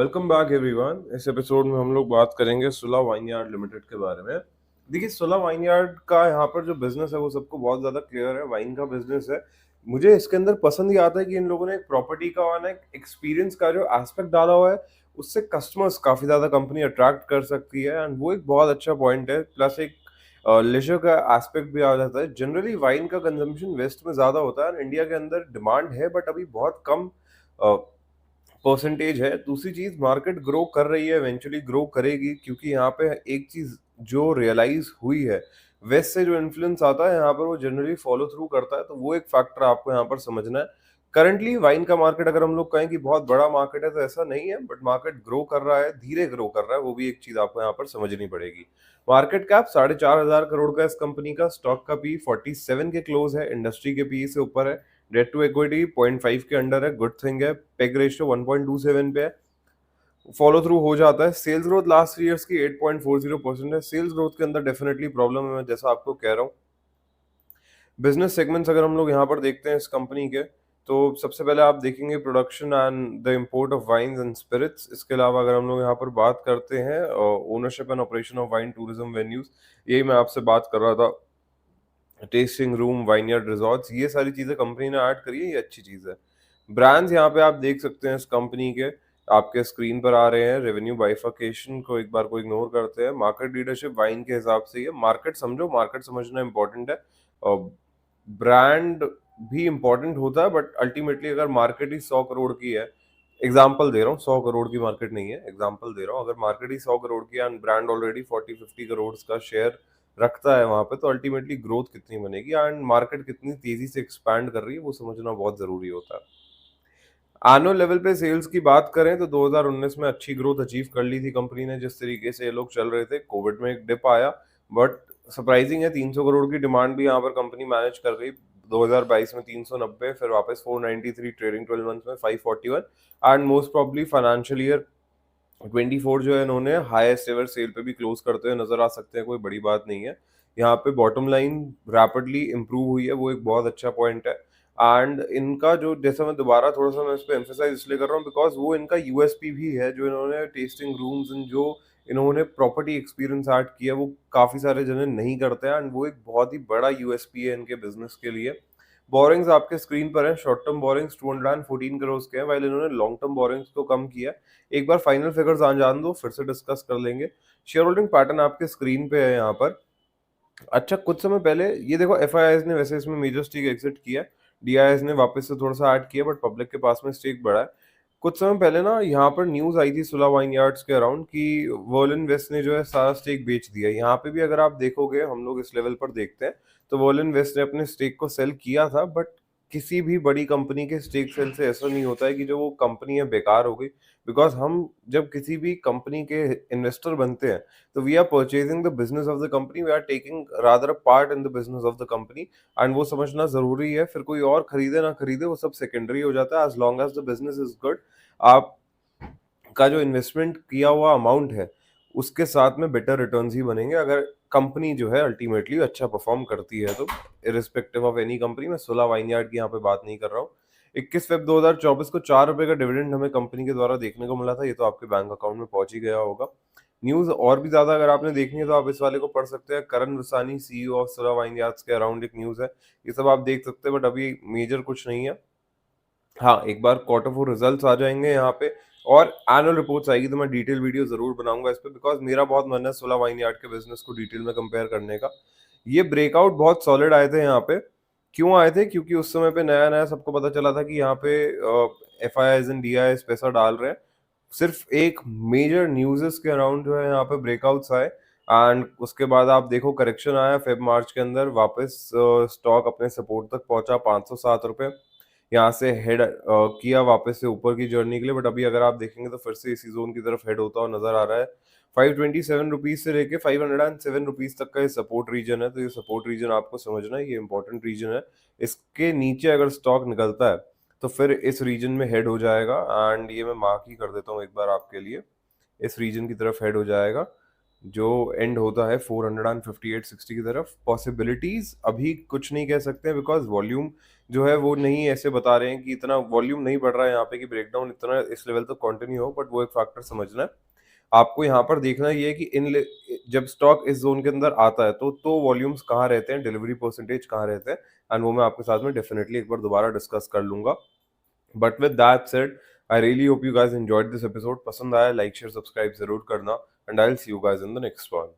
Welcome back everyone. इस episode में हम लोग बात करेंगे सुला वाइनयार्ड लिमिटेड के बारे में। देखिए, सुला वाइनयार्ड का यहाँ पर जो बिजनेस है वो सबको बहुत ज़्यादा क्लियर है। वाइन का बिजनेस है। मुझे इसके अंदर पसंद ये आता है कि इन लोगों ने एक प्रॉपर्टी का और ना एक एक्सपीरियंस का जो एस्पेक्ट डाला हुआ है, उससे कस्टमर्स काफ़ी ज़्यादा कंपनी अट्रैक्ट कर सकती है एंड वो एक बहुत अच्छा पॉइंट है। प्लस एक लेजर का एस्पेक्ट भी आ जाता है। जनरली वाइन का कंजम्पशन वेस्ट में ज़्यादा होता है, इंडिया के अंदर डिमांड है बट अभी बहुत कम परसेंटेज है। दूसरी चीज, मार्केट ग्रो कर रही है, इवेंचुअली ग्रो करेगी, क्योंकि यहाँ पे एक चीज जो रियलाइज हुई है, वेस्ट से जो इन्फ्लुएंस आता है यहाँ पर वो जनरली फॉलो थ्रू करता है, तो वो एक फैक्टर आपको यहाँ पर समझना है। करंटली वाइन का मार्केट अगर हम लोग कहें कि बहुत बड़ा मार्केट है तो ऐसा नहीं है, बट मार्केट ग्रो कर रहा है, धीरे ग्रो कर रहा है, वो भी एक चीज आपको यहाँ पर समझनी पड़ेगी। मार्केट कैप 4,500 करोड़ का इस कंपनी का, स्टॉक का पी 47 के क्लोज है, इंडस्ट्री के पी से ऊपर है, डेट टू इक्विटी 0.5 के अंडर है, गुड थिंग है, पेग रेशियो 1.27 पे है, फॉलो थ्रू हो जाता है। सेल्स ग्रोथ लास्ट 3 ईयर्स की 8.40% है। सेल्स ग्रोथ के अंदर डेफिनेटली प्रॉब्लम है, मैं जैसा आपको कह रहा हूँ। बिजनेस सेगमेंट्स अगर हम लोग यहाँ पर देखते हैं इस कंपनी के, तो सबसे पहले आप देखेंगे production and the import of wines and spirits. इसके अलावा अगर हम लोग यहाँ पर बात करते हैं ownership and operation of wine tourism venues, यही मैं आपसे बात कर रहा था, टेस्टिंग रूम, वाइनयार्ड रिजॉर्ट्स, ये सारी चीजें कंपनी ने ऐड करी है, ये अच्छी चीज है। ब्रांड्स यहाँ पे आप देख सकते हैं इस कंपनी के, आपके स्क्रीन पर आ रहे हैं। रेवेन्यू बाइफर्केशन को एक बार को इग्नोर करते हैं। मार्केट लीडरशिप वाइन के हिसाब से, ये मार्केट समझो, मार्केट समझना इंपॉर्टेंट है। ब्रांड भी इंपॉर्टेंट होता है, बट अल्टीमेटली अगर मार्केट ही 100 करोड़ की है, एग्जाम्पल दे रहा हूँ, 100 करोड़ की मार्केट नहीं है, एग्जाम्पल दे रहा हूँ, अगर मार्केट ही 100 करोड़ की एंड ब्रांड ऑलरेडी 40-50 करोड़ का शेयर रखता है वहां पे, तो अल्टीमेटली ग्रोथ कितनी बनेगी एंड मार्केट कितनी तेजी से एक्सपैंड कर रही है, वो समझना बहुत जरूरी होता है। एनुअल लेवल पे सेल्स की बात करें तो 2019 में अच्छी ग्रोथ अचीव कर ली थी कंपनी ने, जिस तरीके से ये लोग चल रहे थे। कोविड में एक डिप आया, बट सरप्राइजिंग है, 300 करोड़ की डिमांड भी यहाँ पर कंपनी मैनेज कर गई। 2022 में 390, फिर वापस 493, ट्रेडिंग 12 मंथ्स में 541, and most probably financial year 24 जो है इन्होंने हाईएस्ट एवर सेल पे भी क्लोज करते हुए नजर आ सकते हैं, कोई बड़ी बात नहीं है। यहाँ पे बॉटम लाइन रैपिडली इंप्रूव हुई है, वो एक बहुत अच्छा पॉइंट है। एंड इनका जो, जैसा मैं दोबारा थोड़ा सा मैं इस पे एम्फेसाइज इसलिए कर रहा हूँ बिकॉज वो इनका यूएसपी भी है, जो इन्होंने टेस्टिंग रूम्स एंड जो इन्होंने प्रॉपर्टी एक्सपीरियंस ऐड किया, वो काफी सारे जने नहीं करते हैं एंड वो एक बहुत ही बड़ा यूएसपी है इनके बिजनेस के लिए। बोरिंग्स आपके स्क्रीन पर है। शॉर्ट टर्म बोरिंग्स 214 करोड़ के हैं, वाइल इन्होंने लॉन्ग टर्म बोरिंग्स को कम किया। एक बार फाइनल फिगर्स आ जान दो, फिर से डिस्कस कर लेंगे। शेयर होल्डिंग पैटर्न आपके स्क्रीन पे है यहाँ पर। अच्छा, कुछ समय पहले ये देखो, एफ ने वैसे इसमें मेजर स्टेक एग्जिट किया, डीआईएस ने वापस से थोड़ा सा ऐड किया, बट पब्लिक के पास में स्टेक बढ़ा है। कुछ समय पहले ना यहाँ पर न्यूज आई थी सुला वाइन यार्ड्स के अराउंड कि वर्लिन वेस्ट ने जो है सारा स्टेक बेच दिया। यहाँ पे भी अगर आप देखोगे, हम लोग इस लेवल पर देखते हैं, तो वर्लिन वेस्ट ने अपने स्टेक को सेल किया था, बट किसी भी बड़ी कंपनी के स्टेक सेल से ऐसा नहीं होता है कि जो वो कंपनी है बेकार हो गई। बिकॉज हम जब किसी भी कंपनी के इन्वेस्टर बनते हैं, तो we are purchasing the business of the company, we are taking rather a part in the business of the company, and वो समझना जरूरी है। फिर कोई और खरीदे ना खरीदे, वो सब सेकेंडरी हो जाता है, as long as the business is good. आप का जो इन्वेस्टमेंट किया हुआ अमाउंट है, उसके साथ में बेटर रिटर्न्स ही बनेंगे अगर कंपनी जो है अल्टीमेटली अच्छा परफॉर्म करती है तो। इरिस्पेक्टिव ऑफ एनी कंपनी, मैं सुला वाइनयार्ड की यहाँ पे बात नहीं कर रहा हूँ। 21 फेब 2024 को 4 रुपए का डिविडेंड हमें कंपनी के द्वारा देखने को मिला था, ये तो आपके बैंक अकाउंट में पहुंच ही गया होगा। न्यूज और भी ज्यादा अगर आपने देखनी है तो आप इस वाले को पढ़ सकते हैं। करण वसानी, सीईओ ऑफ सुला वाइनयार्ड्स के अराउंड एक न्यूज है, ये सब आप देख सकते हैं, बट अभी मेजर कुछ नहीं है। हाँ, एक बार क्वार्टर फोर रिजल्ट्स आ जाएंगे यहाँ पे और एनुअल रिपोर्ट्स आएगी, तो मैं डिटेल वीडियो जरूर बनाऊंगा इस पे, बिकॉज मेरा बहुत मन है सोलह वाइन यार्ड के बिजनेस को डिटेल में कंपेयर करने का। ये ब्रेकआउट बहुत सॉलिड आए थे यहाँ पे। क्यों आए थे? क्योंकि उस समय पे नया नया सबको पता चला था कि यहाँ पे F I S and D I S पैसा डाल रहे हैं। सिर्फ एक मेजर न्यूज़ के अराउंड जो है यहाँ पे ब्रेकआउट्स आए, एंड उसके बाद आप देखो करेक्शन आया फेब मार्च के अंदर, वापस स्टॉक अपने सपोर्ट तक पहुंचा 507 रुपए, यहाँ से हेड किया वापस से ऊपर की जर्नी के लिए, बट अभी अगर आप देखेंगे तो फिर से इसी जोन की तरफ हेड होता हुआ नजर आ रहा है। 527 रुपीज से लेके 507 रुपीज तक का ये सपोर्ट रीजन है, तो ये सपोर्ट रीजन आपको समझना है, ये इंपॉर्टेंट रीजन है। इसके नीचे अगर स्टॉक निकलता है तो फिर इस रीजन में हेड हो जाएगा, एंड ये मैं मार्क ही कर देता हूँ एक बार आपके लिए, इस रीजन की तरफ हेड हो जाएगा। जो एंड होता है 458.60 की तरफ। पॉसिबिलिटीज अभी कुछ नहीं कह सकते बिकॉज वॉल्यूम जो है वो नहीं ऐसे बता रहे हैं कि इतना वॉल्यूम नहीं बढ़ रहा है यहाँ पे कि ब्रेकडाउन इतना इस लेवल तक कंटिन्यू हो, बट वो एक फैक्टर समझना है। आपको यहाँ पर देखना ये है कि जब स्टॉक इस जोन के अंदर आता है तो वॉल्यूम्स कहाँ रहते हैं, डिलीवरी परसेंटेज कहाँ रहते हैं, एंड वो मैं आपके साथ में डेफिनेटली एक बार दोबारा डिस्कस कर लूंगा। But with that said, I really hope you guys enjoyed this episode. पसंद आया लाइक शेयर सब्सक्राइब जरूर करना, and I will see you guys in the next one.